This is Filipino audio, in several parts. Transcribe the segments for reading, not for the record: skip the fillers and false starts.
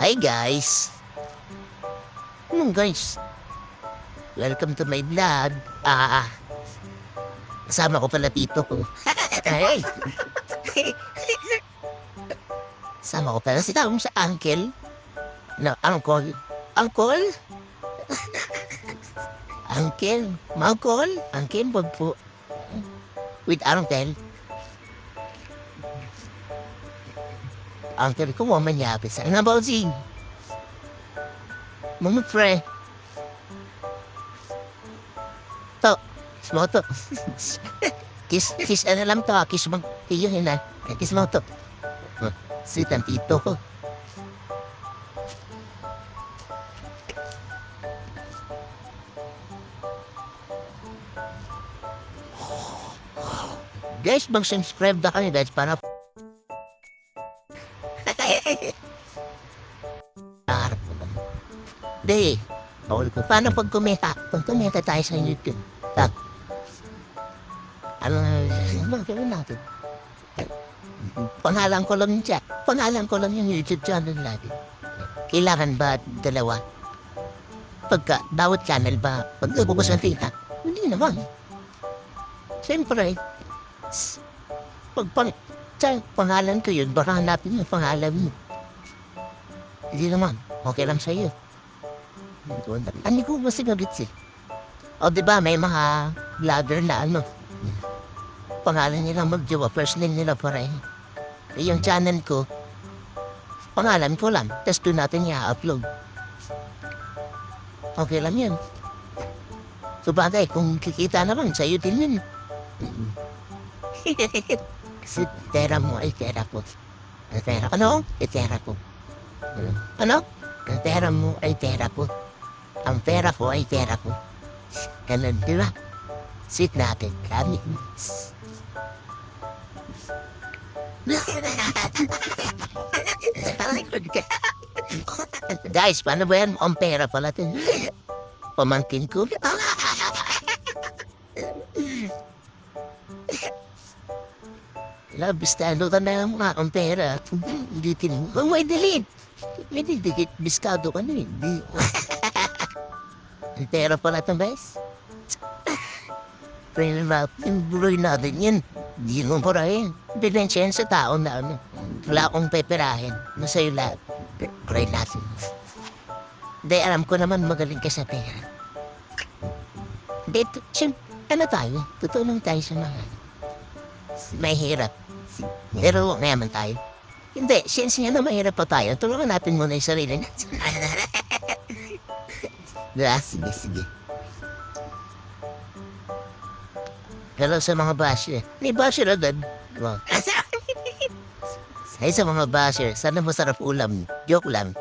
Hi guys! Guys? Welcome to my vlog. Kasama ko pala tito ko. Hey! Kasama ko pala si Tom sa uncle. No, uncle. Uncle? Uncle? Uncle? Uncle, wag po. With uncle. Uncle ko mo manyapis. Ano ba si? Mga pre. To. Smo to. Kiss ano lang to. Kiss mo. Tiyohin na. Kiss mo to. Sweet ang tito ko. Guys, mag-subscribe na kayo guys para Hindi. Paano pag kumita? Pag kumita tayo sa YouTube. Ano gawin natin? Pangalan ko lang siya. Pangalan ko lang yung YouTube channel natin. Kailangan ba dalawa? Pagka bawat channel ba? Pag nagbukas ng kita? Hindi naman. Siyempre, pag pangalan ko yun, baka hanapin yung pangalan mo. Hindi naman. Okay lang sa'yo. Ano ko ba sinagit eh? O diba may mga vlogger na ano, pangalan nila magjowa, first name nila pareho. Yung channel ko, pangalan ko lang, tapos doon natin i-upload. Okay lang yun. So bagay, kung kikita naman, sa'yo din yun. Kasi pera mo ay pera ko. Ang pera ko, ano? Ay pera ko. Ano? Ang pera mo ay pera ko. Ang pera ko ay pera ko. Ganun, di ba? Sweet natin. Kami. Guys, paano ba yan? Ang pera pala ito. Pamangkin ko. Labistado ka na mga ang pera. Hindi mo. Huwag mo i-delete. Hindi, biskado ka na. Hindi. Ang pera pala ito, guys. Buloy natin yan. Hindi mo parahin. Pinensya yan sa tao na ano. Wala akong peperahin. Masa'yo lahat. Pray natin. Hindi, alam ko naman magaling ka sa pera. Hindi, ano tayo? Tutulong tayo sa mga may hirap. Pero huwag naman tayo. Hindi, since nga na mahirap pa tayo, tulungan natin muna yung sarili natin. Sige. Hello sa mga basher. May basher agad. Wow. Ay sa mga basher, sana masarap ulam. Joke lang.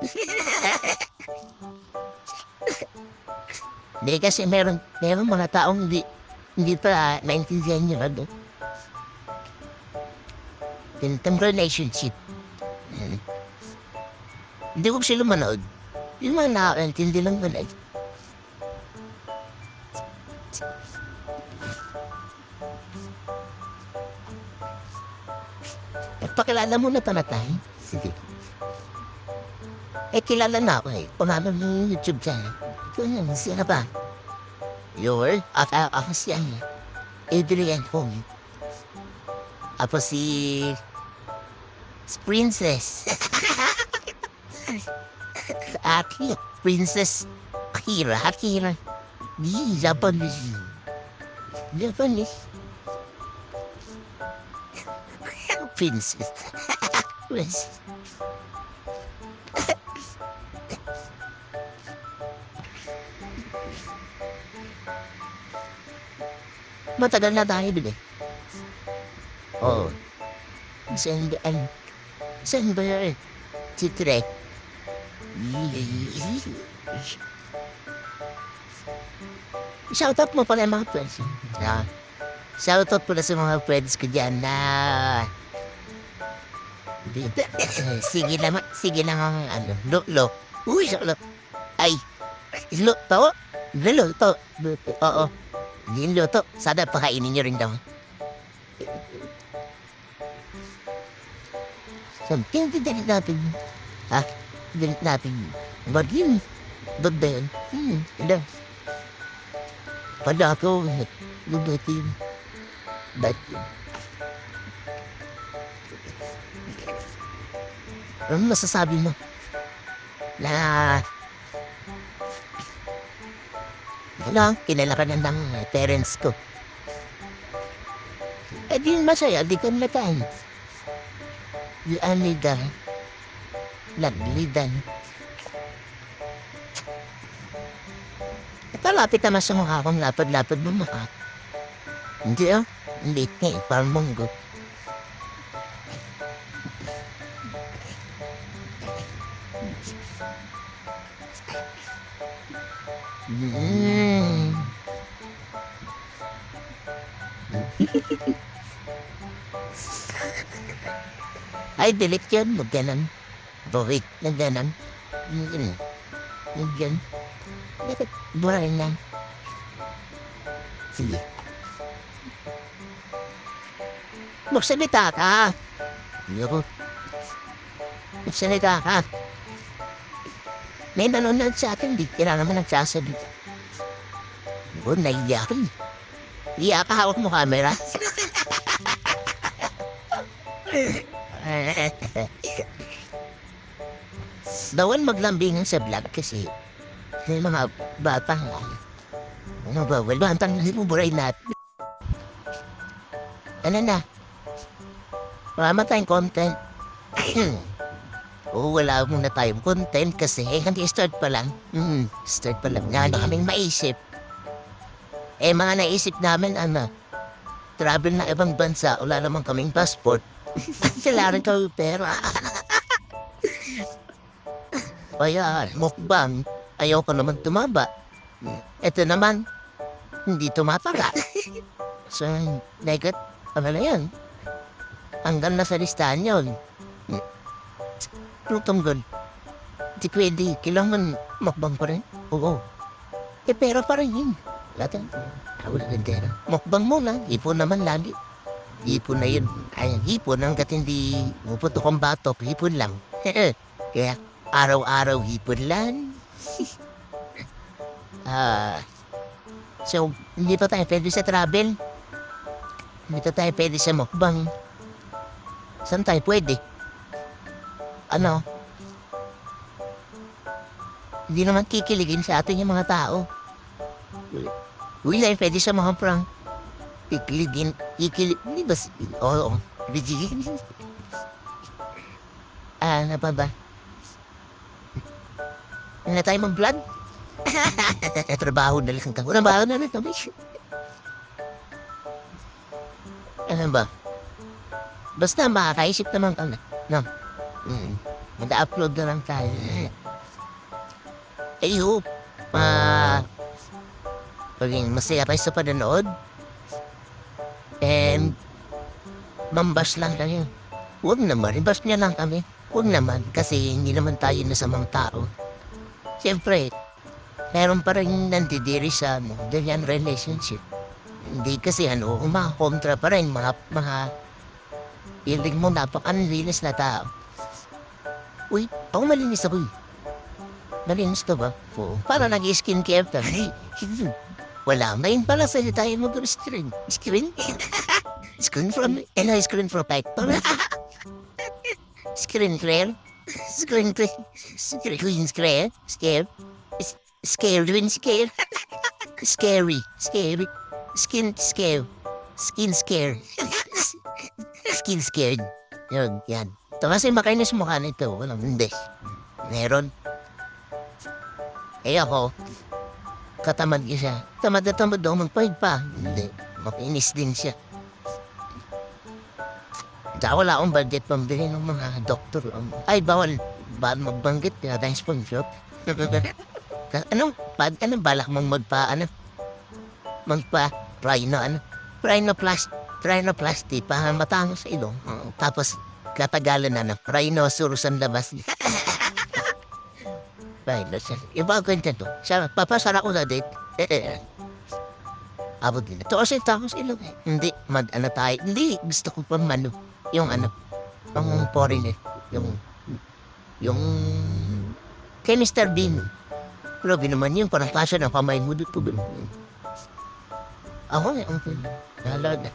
Hindi kasi meron mga taong hindi pa naintindihan nyo na doon. Tinatang relationship. Hindi ko sila manood. Yung mga nakakaintindi lang manood. Pakilala mo na tayo. Sige. Kilala na ako eh. Pangalan ng YouTube channel. Sino ba? Ako siya. Adrian Home. Ako si Princess. Princess Akira. Japanese. Princess. Matagal na tayo din eh. Oh. Saan ba yun? Si Trek. Shoutout mo pala mga friends. Shoutout pala sa mga friends ko dyan na sige lang ang ano, lo. Uy, lo. Ay, lo, to. Oo. Hindi lo to. Sana pakainin nyo rin daw. Sabi, tinatid natin. Ha? Ganit natin. Bagin. Bagdayan. Ila. Pada ako. Lugatin. Ba't ano masasabi mo? Na ano, kilala ka na ng parents ko. Eh di masaya, di ka natan. Di anidan. Laglidan. Palapit naman sa mukha kong lapad-lapad mo mukha. Hindi hindi nga parang monggo. Ay, delete yun. Huwag ganun. Bawik na ganun. Yan. Bakit buray na? Sige. Magsalita ka. Ayoko. Magsalita ka. May nanonood sa atin, di kira naman nagsasabi. Oo, naiiyak ka. Iyak ka, hawak mo camera. Bawal maglambingan sa vlog kasi may mga batang ano bawal, batang libuburay natin. Ano na? Marama tayong content. Oo, wala muna tayong content kasi hindi start pa lang. Start pa lang. Nga kaming maisip. Eh, mga naisip namin, travel na ibang bansa, wala naman kaming passport. Kailangan ko pera. Kaya, mukbang, ayaw ko naman tumaba. Ito naman, hindi tumataga. So, negat, ano na yan? Hanggang nasa listahan yun. Tungtunggal. Di pwede, kailangan mukbang pa rin. Oo. Eh, pera pa rin yun. Lahat wala ng pera. Mukbang muna, ipon naman lagi. Ipon na yun. Ay, ipon hanggat hindi puputok ang batok, ipon lang. Kaya, araw-araw ipon lang. So, hindi pa tayo pwede sa travel. Hindi pa tayo pwede sa mukbang. Saan tayo pwede? Ano? Hindi naman kikiligin sa atin yung mga tao. Uy, lang pwede sa mga prank. Kikiligin, hindi ba? Oo, bigigin. Ano pa ba? Ano na tayo mag-vlog? Trabaho na lang kami. Trabaho na lang kami. Ano ba? Basta makakaisip naman kami. No? Mag-upload na lang tayo. I hope paging masaya kayo sa panonood. And mambas lang kayo. Huwag naman, ibas niya lang kami. Huwag naman, kasi hindi naman tayo nasamang tao. Siyempre, meron pa rin nandidiri sa ganyan relationship. Hindi kasi umakontra pa rin mga feeling mo napaka-linis na tao. Uy, ako malinis ako. Malinis ka ba? Oo. Para nag-skincare ka. Wala, main pala sa tayo mag-screen. Screen? Screen from factor. Screen clear. Screen clear. Screen clear. Scare. Scare. Doing scare. Scary. Scary. Skin scare. Skin scare. Skin scared. Yun, yan. Ito kasi makainis mukha nito. Walang hindi. Meron. Eh ako, katamad siya. Tamad na tamad daw magpahid pa. Hindi. Makinis din siya. Tsaka wala akong budget pambili ng mga doktor. Ay, bawal. Bawal magbanggit. Kaya tayong sponsor. Anong balak mong rhinoplasty para matango sa ilong. Tapos katagalan na rhinoceros ang labas. Iba ako yung to. Papasara ko na date. Abot din. Ito kasi tango sa ilong. Hindi, tayo. Hindi, gusto ko pa yung ang foreigner. Yung Kay Mr. Bean. Grabe naman yun, parang kasya ng kamay mo dito. Ako, nalala.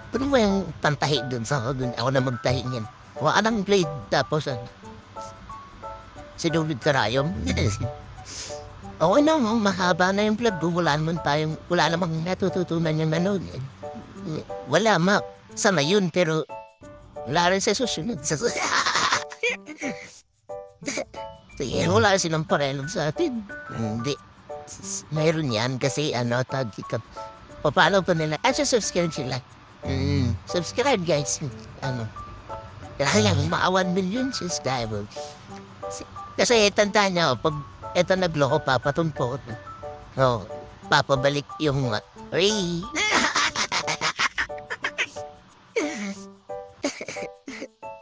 Pwede mo yung pantahi dun sa ako dun. Ako na magtahi niyan. Wala nang blade. Tapos, sinulid karayom. Okay na, mahaba na yung vlog ko. Wala namang natututunan yung nanood. Wala, sana yun, pero wala rin sa susunod. Sige, wala rin silang parelang sa atin. Hindi. Mayroon yan kasi tag ka. Paano pa nila? Subscribe sila. Subscribe guys. Kailangan maka 1 million subscribers. Kasi tandaan niyo, pag eto nagloko, papatumpo. Papabalik yung Ray.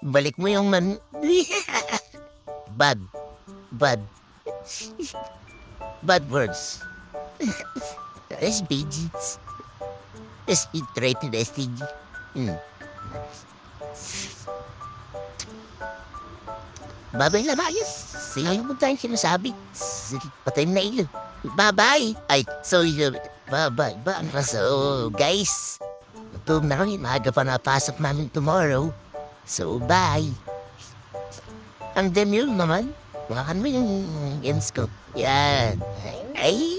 Balik mo yung bad words. SBGs. Rated STG. Babay na ba yun? Sila yung tayong sinasabi. Patay na ilo. Bye-bye. Bye-bye. So, guys. Gutom na rin. Maaga pa napasok namin tomorrow. So, bye. Ang demure naman. Baka mo yung ends ko. Yan. Ay.